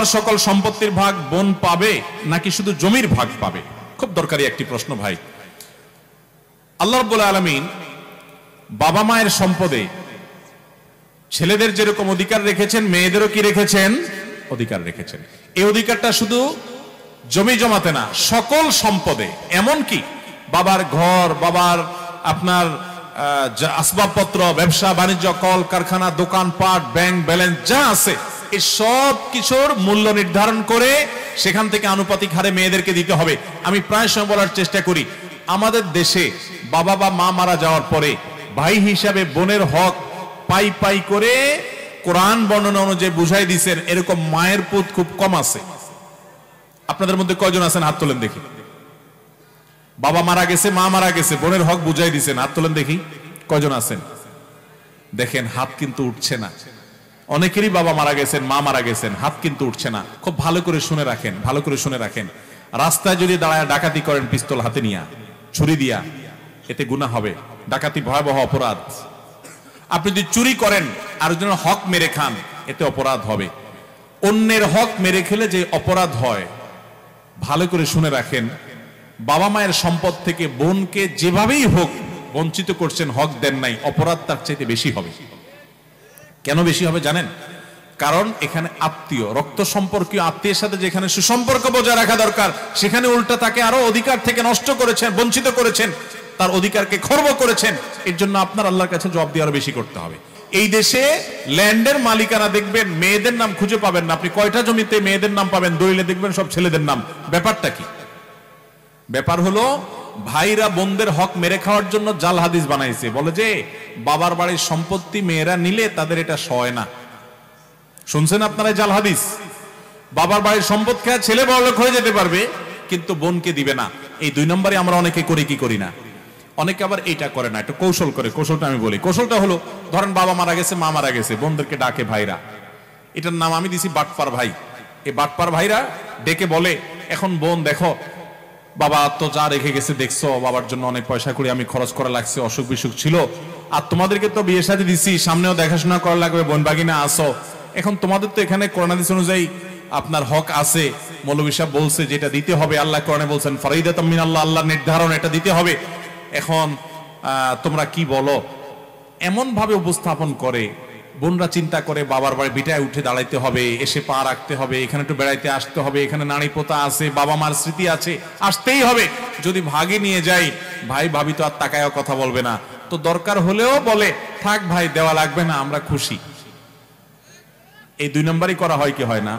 বাবার সকল সম্পত্তির ভাগ বোন পাবে নাকি শুধু জমির ভাগ পাবে? খুব দরকারি একটি প্রশ্ন ভাই। আল্লাহ রাব্বুল আলামিন বাবা মায়ের সম্পদে ছেলেদের যেরকম অধিকার রেখেছেন, মেয়েদেরও কি রেখেছেন? অধিকার রেখেছেন। এই অধিকারটা শুধু জমি জমাতে না, সকল সম্পদে। এমন কি বাবার ঘর, বাবার আপনার আসবাবপত্র, ব্যবসা বাণিজ্য, কল কারখানা, দোকানপাট, ব্যাংক ব্যালেন্স যা আছে, এই সব কিছুর মূল্য নির্ধারণ করে সেখান থেকে আনুপাতিক হারে মেয়েদেরকে দিতে হবে। আমি প্রায় সময় বলার চেষ্টা করি, আমাদের দেশে বাবা বা মা মারা যাওয়ার পরে ভাই হিসাবে বোনের হক পাই পাই করে কোরআন বর্ণনা অনুযায়ী বুঝাই দিচ্ছেন, এরকম মায়ের পুত খুব কম আছে। আপনাদের মধ্যে কয়জন আছেন হাত তোলেন দেখি? বাবা মারা গেছে, মা মারা গেছে, বোনের হক বুঝাই দিচ্ছেন, হাত তোলেন দেখি কয়জন আছেন? দেখেন হাত কিন্তু উঠছে না। অনেকেরই বাবা মারা গেছেন, মা মারা গেছেন, হাত কিন্তু উঠছে না। খুব ভালো করে শুনে রাখেন, ভালো করে শুনে রাখেন। রাস্তায় যদি দাঁড়ায় ডাকাতি করেন পিস্তল হাতে নিয়া, ছুরি দিয়া, এতে গুনাহ হবে। ডাকাতি ভয়াবহ অপরাধ। আপনি যদি চুরি করেন আর একজনের হক মেরে খান, এতে অপরাধ হবে। অন্যের হক মেরে খেলে যে অপরাধ হয়, ভালো করে শুনে রাখেন। বাবা মায়ের সম্পদ থেকে বোনকে যেভাবেই হোক বঞ্চিত করছেন, হক দেন নাই, অপরাধ তার চাইতে বেশি হবে। কেন বেশি হবে জানেন? কারণ এখানে আত্মীয়, রক্ত সম্পর্কীয় আত্মীয়ের সাথে যেখানে সুসম্পর্ক বজায় রাখা দরকার, সেখানে উল্টা তাকে আরো অধিকার থেকে নষ্ট করেছেন, বঞ্চিত করেছেন, তার অধিকারকে খর্ব করেছেন। এর জন্য আপনার আল্লাহর কাছে জবাব দিয়ে আরো বেশি করতে হবে। এই দেশে ল্যান্ডের মালিকানা দেখবেন মেয়েদের নাম খুঁজে পাবেন না। আপনি কয়টা জমিতে মেয়েদের নাম পাবেন? দলিলে দেখবেন সব ছেলেদের নাম। ব্যাপারটা কি? ব্যাপার হলো ভাইরা বোনদের হক মেরে খাওয়ার জন্য জাল হাদিস বানাইছে। বলে যে বাবার বাড়ির সম্পত্তি মেয়েরা নিলে তাদের এটা সয় না। শুনছেন আপনারা জাল হাদিস? বাবার বাড়ির সম্পদ খেয়ে ছেলে বড়লোক হয়ে যেতে পারবে, কিন্তু বোনকে দিবে না। এই 2 নম্বরে আমরা অনেকে করি কি করি না? অনেকে আবার এইটা করে না, একটু কৌশল করে। কৌশলটা আমি বলি। কৌশলটা হলো, ধরেন বাবা মারা গেছে, মা মারা গেছে, বোনদেরকে ডাকে ভাইরা। এটার নাম আমি দিছি বাটপার ভাই। এই বাটপার ভাইরা ডেকে বলে, এখন বোন দেখো, বাবা তো যা রেখে গেছে দেখছো, বাবার জন্য অনেক পয়সা করে আমি খরচ করা লাগছে, অসুখ বিসুখ ছিল, আর তোমাদেরকে তো বিয়ের সাথে দিছি, সামনেও দেখাশোনা করা লাগবে, বোন বাগিনা আসো। এখন তোমাদের তো এখানে কোরআন হাদিস অনুযায়ী আপনার হক আছে। মৌলভী সাহেব বলছে যেটা দিতে হবে, আল্লাহ কোরআনে বলছেন ফারিদাতাম মিনাল্লাহ, আল্লাহর নির্ধারণ, এটা দিতে হবে। এখন তোমরা কি বলো? এমন ভাবে উপস্থাপন করে, বোনরা চিন্তা করে বাবার বাড়ি বিটায় উঠে দাঁড়াইতে হবে, এসে পা রাখতে হবে, এখানে একটু বেড়াইতে আসতে হবে, এখানে নাড়ি পোতা আছে, বাবা মার স্মৃতি আছে, আসতেই হবে। যদি ভাগে নিয়ে যাই, ভাই ভাবি তো আর তাকায়ও কথা বলবে না, তো দরকার হলেও বলে থাক ভাই, দেওয়া লাগবে না, আমরা খুশি। এই 2 নম্বরই করা হয় কি হয় না?